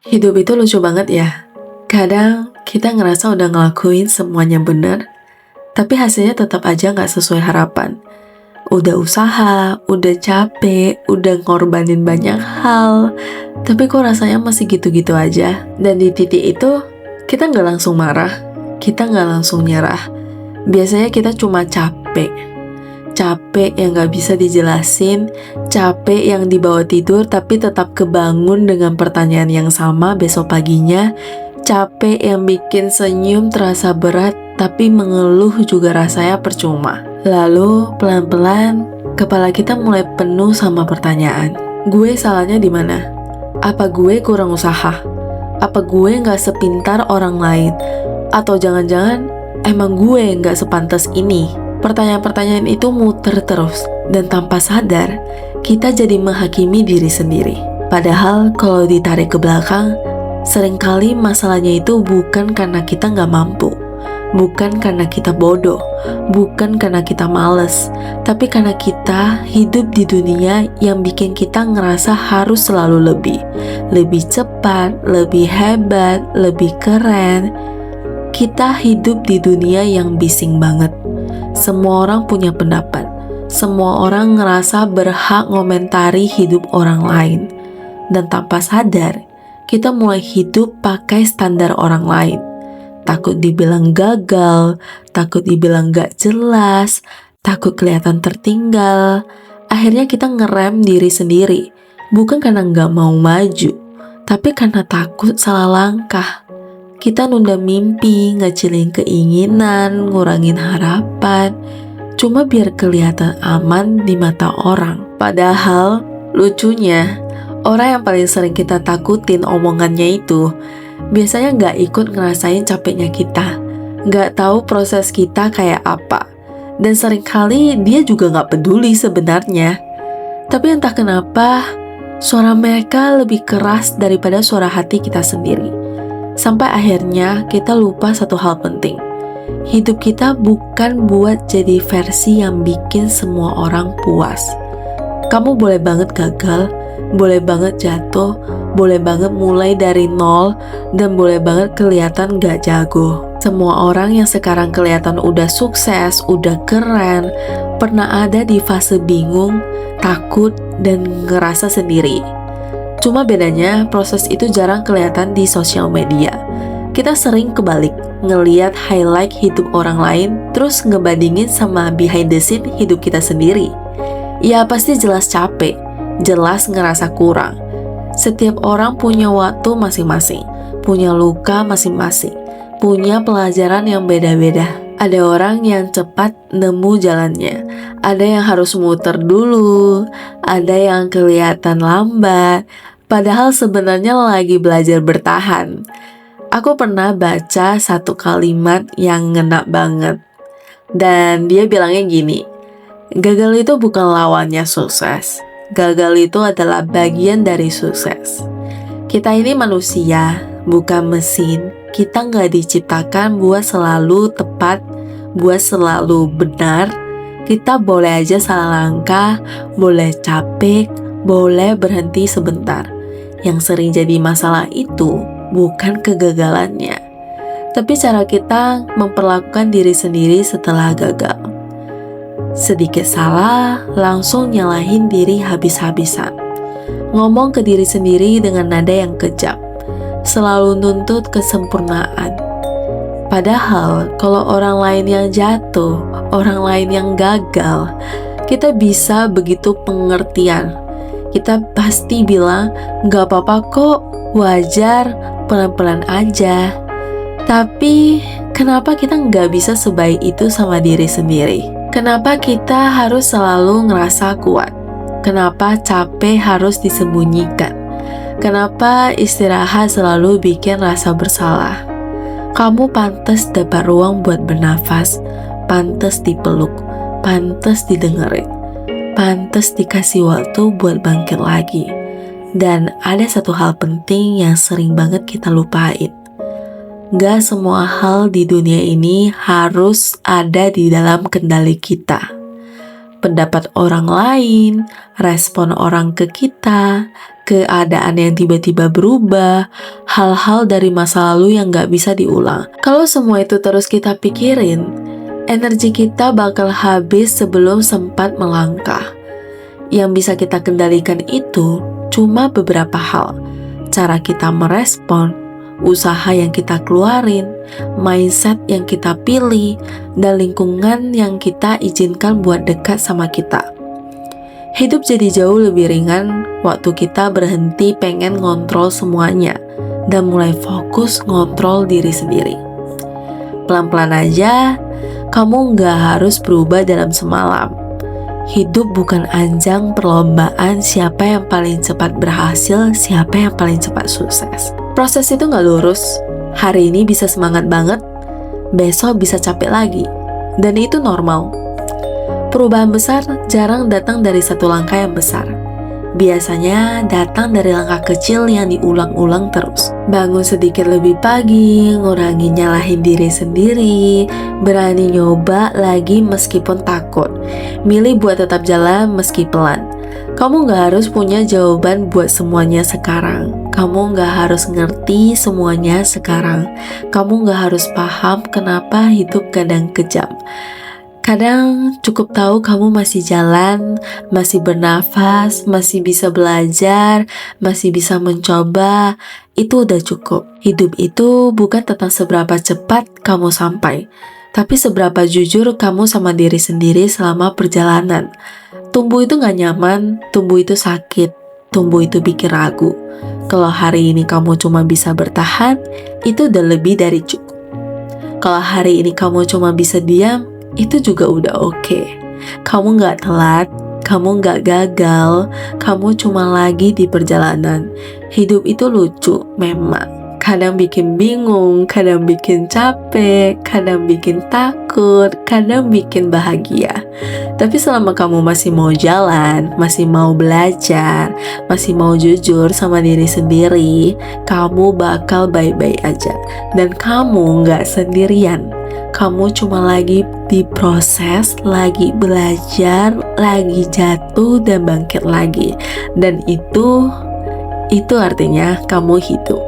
Hidup itu lucu banget ya. Kadang kita ngerasa udah ngelakuin semuanya bener, tapi hasilnya tetap aja nggak sesuai harapan. Udah usaha, udah capek, udah ngorbanin banyak hal, tapi kok rasanya masih gitu-gitu aja. Dan di titik itu, kita nggak langsung marah, kita nggak langsung nyerah. Biasanya kita cuma capek yang gak bisa dijelasin, capek yang dibawa tidur tapi tetap kebangun dengan pertanyaan yang sama besok paginya, capek yang bikin senyum terasa berat tapi mengeluh juga rasanya percuma. Lalu pelan-pelan kepala kita mulai penuh sama pertanyaan. Gue salahnya di mana? Apa gue kurang usaha? Apa gue gak sepintar orang lain? Atau jangan-jangan emang gue gak sepantas ini? Pertanyaan-pertanyaan itu muter terus, dan tanpa sadar, kita jadi menghakimi diri sendiri. Padahal kalau ditarik ke belakang, seringkali masalahnya itu bukan karena kita nggak mampu, bukan karena kita bodoh, bukan karena kita males, tapi karena kita hidup di dunia yang bikin kita ngerasa harus selalu lebih cepat, lebih hebat, lebih keren. Kita hidup di dunia yang bising banget. Semua orang punya pendapat. Semua orang ngerasa berhak ngomentari hidup orang lain. Dan tanpa sadar, kita mulai hidup pakai standar orang lain. Takut dibilang gagal, takut dibilang gak jelas, takut kelihatan tertinggal. Akhirnya kita ngerem diri sendiri. Bukan karena gak mau maju, tapi karena takut salah langkah. Kita nunda mimpi, ngecilin keinginan, ngurangin harapan, cuma biar kelihatan aman di mata orang. Padahal, lucunya, orang yang paling sering kita takutin omongannya itu, biasanya nggak ikut ngerasain capeknya kita, nggak tahu proses kita kayak apa, dan seringkali dia juga nggak peduli sebenarnya. Tapi entah kenapa, suara mereka lebih keras daripada suara hati kita sendiri. Sampai akhirnya kita lupa satu hal penting. Hidup kita bukan buat jadi versi yang bikin semua orang puas. Kamu boleh banget gagal, boleh banget jatuh, boleh banget mulai dari nol, dan boleh banget kelihatan gak jago. Semua orang yang sekarang kelihatan udah sukses, udah keren, pernah ada di fase bingung, takut, dan ngerasa sendiri. Cuma bedanya proses itu jarang kelihatan di sosial media. Kita sering kebalik, ngeliat highlight hidup orang lain, terus ngebandingin sama behind the scene hidup kita sendiri. Ya pasti jelas capek, jelas ngerasa kurang. Setiap orang punya waktu masing-masing, punya luka masing-masing, punya pelajaran yang beda-beda. Ada orang yang cepat nemu jalannya, ada yang harus muter dulu, ada yang kelihatan lambat, padahal sebenarnya lagi belajar bertahan. Aku pernah baca satu kalimat yang ngena banget, dan dia bilangnya gini, gagal itu bukan lawannya sukses, gagal itu adalah bagian dari sukses. Kita ini manusia, bukan mesin. Kita nggak diciptakan buat selalu tepat, buat selalu benar. Kita boleh aja salah langkah, boleh capek, boleh berhenti sebentar. Yang sering jadi masalah itu bukan kegagalannya, tapi cara kita memperlakukan diri sendiri setelah gagal. Sedikit salah, langsung nyalahin diri habis-habisan. Ngomong ke diri sendiri dengan nada yang kejam, selalu nuntut kesempurnaan. Padahal kalau orang lain yang jatuh, orang lain yang gagal, kita bisa begitu pengertian. Kita pasti bilang, gak apa-apa kok, wajar, pelan-pelan aja. Tapi kenapa kita gak bisa sebaik itu sama diri sendiri? Kenapa kita harus selalu ngerasa kuat? Kenapa capek harus disembunyikan? Kenapa istirahat selalu bikin rasa bersalah? Kamu pantas dapat ruang buat bernafas, pantas dipeluk, pantas didengerin, pantas dikasih waktu buat bangkit lagi. Dan ada satu hal penting yang sering banget kita lupain. Gak semua hal di dunia ini harus ada di dalam kendali kita. pendapat orang lain, respon orang ke kita, keadaan yang tiba-tiba berubah, hal-hal dari masa lalu yang gak bisa diulang. Kalau semua itu terus kita pikirin, energi kita bakal habis sebelum sempat melangkah. Yang bisa kita kendalikan itu cuma beberapa hal. Cara kita merespon, usaha yang kita keluarin, mindset yang kita pilih, dan lingkungan yang kita izinkan buat dekat sama kita. Hidup jadi jauh lebih ringan waktu kita berhenti pengen ngontrol semuanya dan mulai fokus ngontrol diri sendiri. Pelan-pelan aja, kamu nggak harus berubah dalam semalam. Hidup bukan ajang perlombaan siapa yang paling cepat berhasil, siapa yang paling cepat sukses. Proses itu nggak lurus. Hari ini bisa semangat banget, besok bisa capek lagi. Dan itu normal. Perubahan besar jarang datang dari satu langkah yang besar. Biasanya datang dari langkah kecil yang diulang-ulang terus. Bangun sedikit lebih pagi, ngurangi nyalahin diri sendiri, berani nyoba lagi meskipun takut, milih buat tetap jalan meski pelan. Kamu gak harus punya jawaban buat semuanya sekarang. Kamu gak harus ngerti semuanya sekarang. Kamu gak harus paham kenapa hidup kadang kejam. Kadang cukup tahu kamu masih jalan, masih bernafas, masih bisa belajar, masih bisa mencoba. Itu udah cukup. Hidup itu bukan tentang seberapa cepat kamu sampai, tapi seberapa jujur kamu sama diri sendiri selama perjalanan. Tumbuh itu gak nyaman, tumbuh itu sakit, tumbuh itu bikin ragu. Kalau hari ini kamu cuma bisa bertahan, itu udah lebih dari cukup. Kalau hari ini kamu cuma bisa diam, itu juga udah oke. Kamu gak telat, kamu gak gagal, kamu cuma lagi di perjalanan. Hidup itu lucu memang. Kadang bikin bingung, kadang bikin capek, kadang bikin takut, kadang bikin bahagia. Tapi selama kamu masih mau jalan, masih mau belajar, masih mau jujur sama diri sendiri, kamu bakal baik-baik aja. Dan kamu gak sendirian. Kamu cuma lagi diproses, lagi belajar, lagi jatuh dan bangkit lagi. Dan itu artinya kamu hidup.